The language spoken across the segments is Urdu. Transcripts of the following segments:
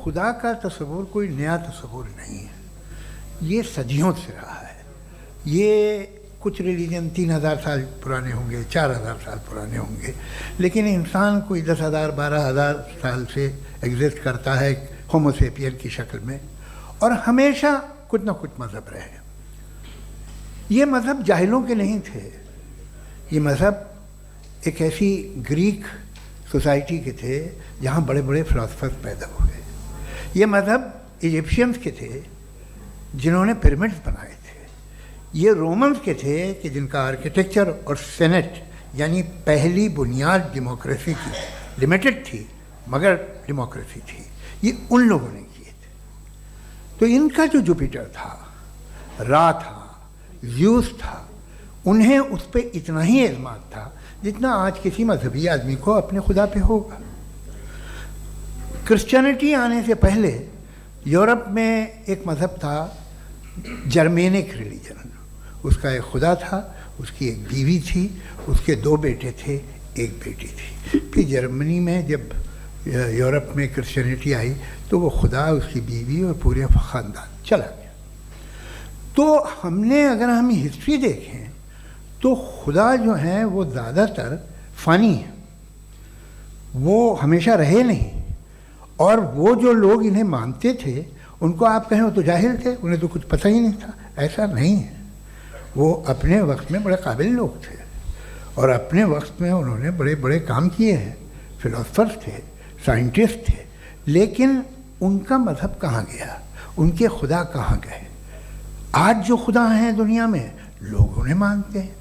خدا کا تصور کوئی نیا تصور نہیں ہے، یہ صدیوں سے رہا ہے. یہ کچھ ریلیجن 3000 سال پرانے ہوں گے، 4000 سال پرانے ہوں گے، لیکن انسان کوئی 10,000 12,000 سال سے ایگزسٹ کرتا ہے ہومو سیپین کی شکل میں، اور ہمیشہ کچھ نہ کچھ مذہب رہے. یہ مذہب جاہلوں کے نہیں تھے، یہ مذہب ایک ایسی گریک سوسائٹی کے تھے جہاں بڑے بڑے فلاسفرز پیدا ہوئے. یہ مذہب ایجپشینز کے تھے جنہوں نے پیرامڈز بنائے تھے. یہ رومنز کے تھے کہ جن کا آرکیٹیکچر اور سینٹ یعنی پہلی بنیاد ڈیموکریسی کی لمیٹڈ تھی مگر ڈیموکریسی تھی، یہ ان لوگوں نے کیے تھے. تو ان کا جو جوپیٹر تھا، را تھا، زیوس تھا، انہیں اس پہ اتنا ہی اعتماد تھا جتنا آج کسی مذہبی آدمی کو اپنے خدا پہ ہوگا. کرسچینٹی آنے سے پہلے یورپ میں ایک مذہب تھا جرمینک ریلیجن. اس کا ایک خدا تھا، اس کی ایک بیوی تھی، اس کے 2 بیٹے تھے، ایک بیٹی تھی. پھر جرمنی میں جب یورپ میں کرسچینٹی آئی تو وہ خدا، اس کی بیوی اور پورے خاندان چلا گیا. تو اگر ہم ہسٹری دیکھیں تو خدا جو ہیں وہ زیادہ تر فانی ہیں، وہ ہمیشہ رہے نہیں. اور وہ جو لوگ انہیں مانتے تھے ان کو آپ کہیں وہ تو جاہل تھے، انہیں تو کچھ پتہ ہی نہیں تھا. ایسا نہیں ہے، وہ اپنے وقت میں بڑے قابل لوگ تھے اور اپنے وقت میں انہوں نے بڑے بڑے کام کیے ہیں. فلاسفرز تھے، سائنٹسٹ تھے، لیکن ان کا مذہب کہاں گیا؟ ان کے خدا کہاں گئے؟ آج جو خدا ہیں دنیا میں لوگ انہیں مانتے ہیں.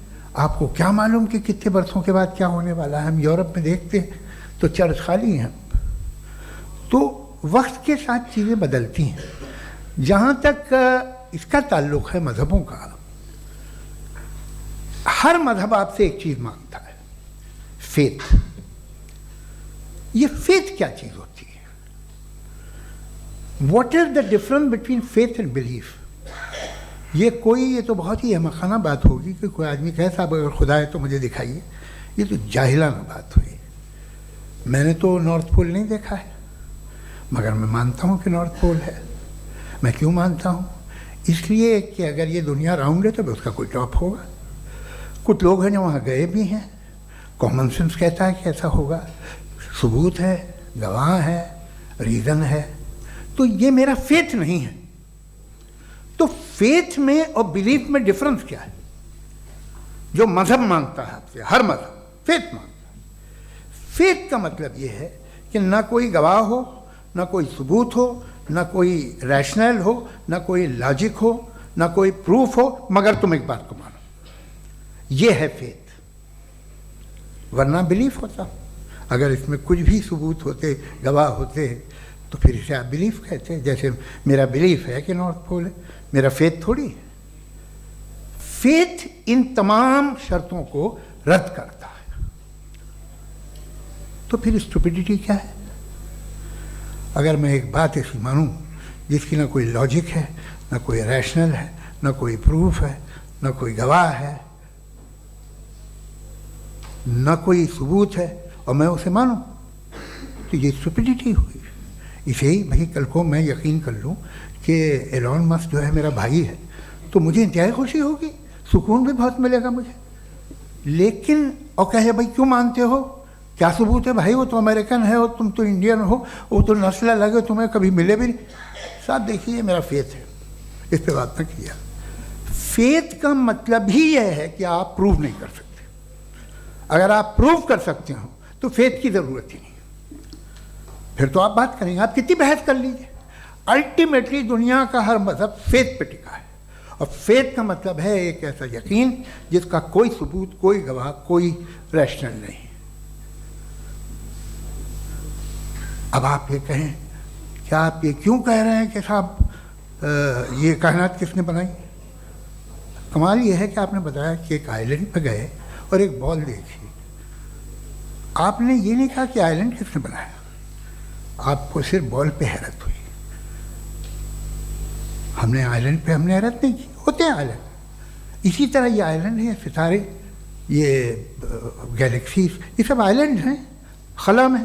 آپ کو کیا معلوم کہ کتنے برسوں کے بعد کیا ہونے والا ہے؟ ہم یورپ میں دیکھتے ہیں تو چرچ خالی ہیں. تو وقت کے ساتھ چیزیں بدلتی ہیں. جہاں تک اس کا تعلق ہے مذہبوں کا، ہر مذہب آپ سے ایک چیز مانگتا ہے، فیتھ. یہ فیتھ کیا چیز ہوتی ہے؟ What is the difference between faith and belief? یہ تو بہت ہی احمقانہ بات ہوگی کہ کوئی آدمی کہے صاحب اگر خدا ہے تو مجھے دکھائیے. یہ تو جاہلانہ بات ہوئی. میں نے تو نارتھ پول نہیں دیکھا ہے مگر میں مانتا ہوں کہ نارتھ پول ہے. میں کیوں مانتا ہوں؟ اس لیے کہ اگر یہ دنیا راؤنڈ ہے تو اس کا کوئی ٹاپ ہوگا. کچھ لوگ ہیں جو وہاں گئے بھی ہیں، کامن سینس کہتا ہے کہ ایسا ہوگا، ثبوت ہے، گواہ ہے، ریزن ہے. تو یہ میرا فیتھ نہیں ہے. تو فیتھ میں اور بلیف میں ڈفرنس کیا ہے؟ جو مذہب مانگتا ہے آپ سے، ہر مذہب فیتھ مانگتا ہے. فیتھ کا مطلب یہ ہے کہ نہ کوئی گواہ ہو، نہ کوئی ثبوت ہو، نہ کوئی ریشنل ہو، نہ کوئی لاجک ہو، نہ کوئی پروف ہو، مگر تم ایک بات کو مانو. یہ ہے فیتھ. ورنہ بلیف ہوتا. اگر اس میں کچھ بھی ثبوت ہوتے، گواہ ہوتے، تو پھر اسے آپ بلیف کہتے ہیں. جیسے میرا بلیف ہے کہ نارتھ پول ہے، میرا فیتھ تھوڑی ہے. فیتھ ان تمام شرطوں کو رد کرتا ہے. تو پھر اسٹوپیڈیٹی کیا ہے؟ اگر میں ایک بات ایسی مانوں جس کی نہ کوئی لاجک ہے، نہ کوئی ریشنل ہے، نہ کوئی پروف ہے، نہ کوئی گواہ ہے، نہ کوئی ثبوت ہے، اور میں اسے مانوں، تو یہ اسٹوپیڈیٹی ہوئی. اسے ہی بھائی کل کو میں یقین کر لوں کہ ایلون مسک جو ہے میرا بھائی ہے تو مجھے انتہائی خوشی ہوگی، سکون بھی بہت ملے گا مجھے. لیکن اور کہے بھائی کیوں مانتے ہو؟ کیا ثبوت ہے؟ بھائی وہ تو امریکن ہے اور تم تو انڈین ہو، وہ تو نسل الگ ہے، تمہیں کبھی ملے بھی نہیں. صاحب دیکھیے یہ میرا فیتھ ہے، اس پہ بات نہ کیا. فیتھ کا مطلب ہی یہ ہے کہ آپ پروو نہیں کر سکتے. اگر آپ پروو کر سکتے ہو تو فیتھ کی ضرورت ہی نہیں. پھر تو آپ بات کریں گے، آپ کتنی بحث کر لیجیے. الٹیمیٹلی دنیا کا ہر مذہب فیتھ پہ ٹکا ہے. اور فیتھ کا مطلب ہے ایک ایسا یقین جس کا کوئی ثبوت، کوئی گواہ، کوئی ریشنل نہیں. اب آپ یہ کہیں کیا آپ یہ کیوں کہہ رہے ہیں کہ صاحب یہ کائنات کس نے بنائی؟ کمال یہ ہے کہ آپ نے بتایا کہ ایک آئلینڈ پہ گئے اور ایک بال دیکھی. آپ نے یہ نہیں کہا کہ آئلینڈ کس نے بنایا. آپ کو صرف بال پہ حیرت ہوئی. ہم نے آئلینڈ پہ حیرت نہیں کی. ہوتے ہیں آئلینڈ. اسی طرح یہ آئلینڈ ہیں، ستارے، یہ گیلیکسیز، یہ سب آئلینڈ ہیں خلا میں.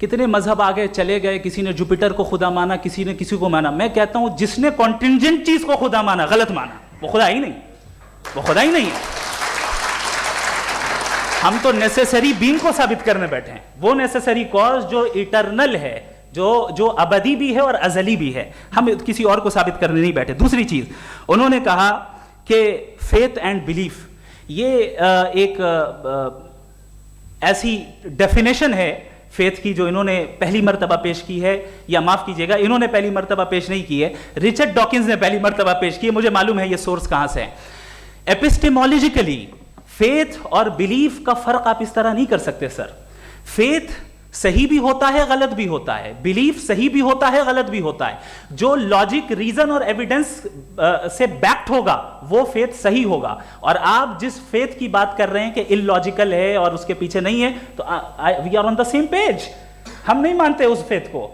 کتنے مذہب آگے چلے گئے, کسی نے جوپیٹر کو خدا مانا, کسی نے کسی کو مانا. میں کہتا ہوں جس نے کانٹینجنٹ چیز کو خدا مانا, غلط مانا, وہ خدا ہی نہیں, وہ خدا ہی نہیں ہے. ہم تو نیسیسری بینگ کو ثابت کرنے بیٹھے ہیں, وہ نیسیسری کاز جو ایٹرنل ہے, جو ابدی بھی ہے اور ازلی بھی ہے, ہم کسی اور کو ثابت کرنے نہیں بیٹھے. دوسری چیز انہوں نے کہا کہ فیتھ اینڈ بلیف, یہ ایک ایسی ڈیفینیشن ہے فیتھ کی جو انہوں نے پہلی مرتبہ پیش کی ہے, یا معاف کیجیے گا انہوں نے پہلی مرتبہ پیش نہیں کی ہے, رچرڈ ڈاکنز نے پہلی مرتبہ پیش کی ہے. مجھے معلوم ہے یہ سورس کہاں سے ہے. ایپسٹیمولوجیکلی فیتھ اور بلیف کا فرق آپ اس طرح نہیں کر سکتے سر. فیتھ صحیح بھی ہوتا ہے, غلط بھی ہوتا ہے. بلیف صحیح بھی ہوتا ہے, غلط بھی ہوتا ہے. جو لاجک, ریزن اور ایویڈنس سے بیکڈ ہوگا وہ فیتھ صحیح ہوگا. اور آپ جس فیتھ کی بات کر رہے ہیں کہ ان لاجیکل ہے اور اس کے پیچھے نہیں ہے, تو we are on the same page. ہم نہیں مانتے اس فیتھ کو.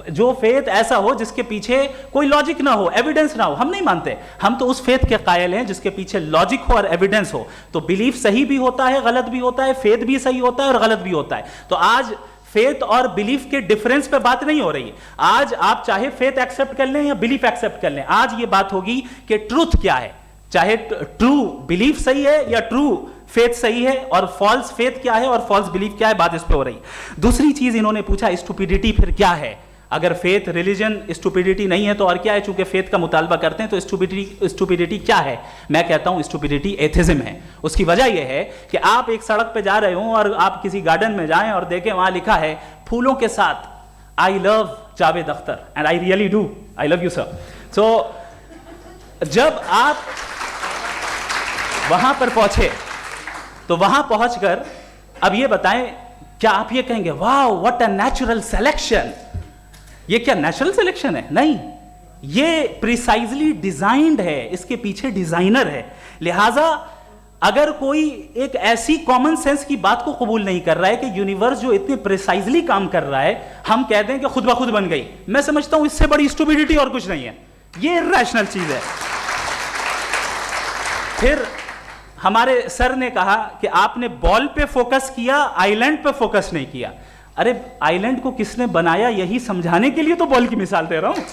جو فیتھ ایسا ہو جس کے پیچھے کوئی لاجک نہ ہو, ایویڈنس نہ ہو, ہم نہیں مانتے. ہم تو اس فیتھ کے قائل ہیں جس کے پیچھے لاجک ہو اور ایویڈنس ہو. تو بلیف صحیح بھی ہوتا ہے, غلط بھی ہوتا ہے, فیتھ بھی صحیح ہوتا ہے اور غلط بھی ہوتا ہے. تو آج فیتھ اور بلیف کے ڈیفرنس پہ بات نہیں ہو رہی ہے. آج آپ چاہے فیتھ ایکسپٹ کر لیں یا بلیف ایکسپٹ کر لیں, آج یہ بات ہوگی کہ ٹروتھ کیا ہے, چاہے ٹرو بلیف صحیح ہے یا ٹرو فیتھ صحیح ہے, اور فالس فیتھ کیا ہے اور فالس بلیف کیا ہے, بات اس پہ ہو رہی. دوسری چیز انہوں نے پوچھا اسٹوپیڈیٹی پھر کیا ہے. اگر فیتھ ریلیجن اسٹوپیڈیٹی نہیں ہے تو اور کیا ہے؟ چونکہ فیتھ کا مطالبہ کرتے ہیں تو اسٹوپیڈیٹی کیا ہے؟ میں کہتا ہوں اسٹوپیڈیٹی ایتھزم ہے. اس کی وجہ یہ ہے کہ آپ ایک سڑک پہ جا رہے ہوں اور آپ کسی گارڈن میں جائیں اور دیکھیں وہاں لکھا ہے پھولوں کے ساتھ I love Javed Akhtar, and I really do, I love you sir. So جب آپ وہاں پر پہنچے تو وہاں پہنچ کر اب یہ بتائیں, کیا آپ یہ کہیں گے واو واٹ اے نیچرل سلیکشن؟ یہ کیا نیچرل سلیکشن ہے؟ نہیں, یہ پریسائزلی ڈیزائنڈ ہے, اس کے پیچھے ڈیزائنر ہے. لہٰذا اگر کوئی ایک ایسی کامن سینس کی بات کو قبول نہیں کر رہا ہے کہ یونیورس جو اتنے پریسائزلی کام کر رہا ہے, ہم کہہ دیں کہ خود بخود بن گئی, میں سمجھتا ہوں اس سے بڑی اسٹوپیڈیٹی اور کچھ نہیں ہے. یہ ریشنل چیز ہے. پھر ہمارے سر نے کہا کہ آپ نے بال پہ فوکس کیا, آئی لینڈ پہ فوکس نہیں کیا. ارے آئی لینڈ کو کس نے بنایا یہی سمجھانے کے لیے تو بال کی مثال دے رہا ہوں.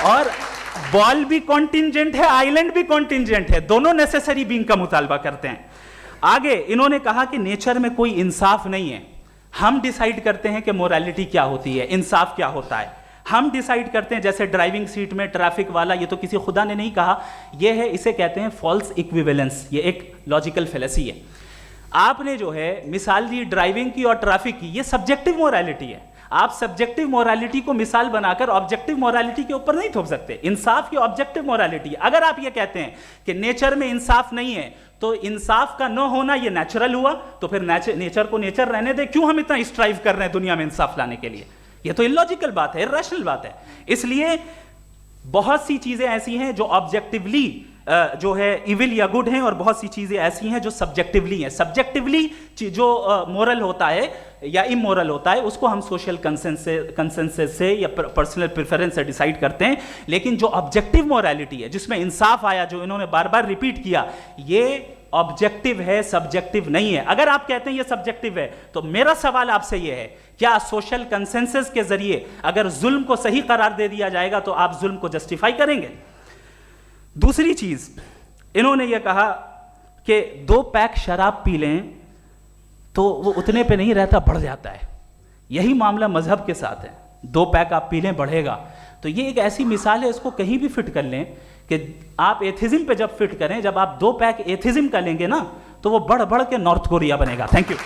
اور بال بھی کانٹینجنٹ ہے, آئی لینڈ بھی کانٹینجنٹ ہے, دونوں نیسیسری بینگ کا مطالبہ کرتے ہیں. آگے انہوں نے کہا کہ نیچر میں کوئی انصاف نہیں ہے. ہم ڈیسائیڈ کرتے ہیں کہ موریلٹی کیا ہوتی ہے, انصاف کیا ہوتا ہے. ہم ڈیسائیڈ کرتے ہیں, جیسے ڈرائیونگ سیٹ میں ٹریفک والا, یہ تو کسی خدا نے نہیں کہا, یہ ہے, اسے کہتے ہیں فالس ایکویویلنس. یہ ایک لاجیکل فیلیسی ہے. آپ نے جو ہے مثال دی ڈرائیونگ کی اور ٹریفک کی, یہ سبجیکٹو موریلٹی ہے. آپ سبجیکٹو موریلٹی کو مثال بنا کر آبجیکٹو موریلٹی کے اوپر نہیں تھوپ سکتے. انصاف کی آبجیکٹو موریلٹی ہے. اگر آپ یہ کہتے ہیں کہ نیچر میں انصاف نہیں ہے تو انصاف کا نہ ہونا یہ نیچرل ہوا, تو پھر نیچر کو نیچر رہنے دے, کیوں ہم اتنا اسٹرائیو کر رہے ہیں دنیا میں انصاف لانے کے لیے؟ یہ تو illogical بات ہے, irrational بات ہے. اس لیے بہت سی چیزیں ایسی ہیں جو آبجیکٹیولی جو ہے ایول یا گڈ ہیں, اور بہت سی چیزیں ایسی ہیں جو سبجیکٹیولی ہیں. سبجیکٹیولی جو مورل ہوتا ہے یا امورل ہوتا ہے اس کو ہم سوشل کنسنسس سے یا پرسنل پریفرنس سے ڈیسائیڈ کرتے ہیں. لیکن جو آبجیکٹیو موریلٹی ہے جس میں انصاف آیا, جو انہوں نے بار بار ریپیٹ کیا, یہ آبجیکٹیو ہے, سبجیکٹیو نہیں ہے. اگر آپ کہتے ہیں یہ سبجیکٹیو ہے تو میرا سوال آپ سے یہ ہے, کیا سوشل کنسنسس کے ذریعے اگر ظلم کو صحیح قرار دے دیا جائے گا تو آپ ظلم کو جسٹیفائی کریں گے؟ دوسری چیز انہوں نے یہ کہا کہ 2 پیک شراب پی لیں تو وہ اتنے پہ نہیں رہتا, بڑھ جاتا ہے. یہی معاملہ مذہب کے ساتھ ہے. 2 پیک آپ پی لیں بڑھے گا. تو یہ ایک ایسی مثال ہے, اس کو کہیں بھی فٹ کر لیں کہ آپ ایتھزم پہ جب فٹ کریں, جب آپ 2 پیک ایتھزم کا لیں گے نا تو وہ بڑھ بڑھ کے نارتھ کوریا بنے گا. Thank you.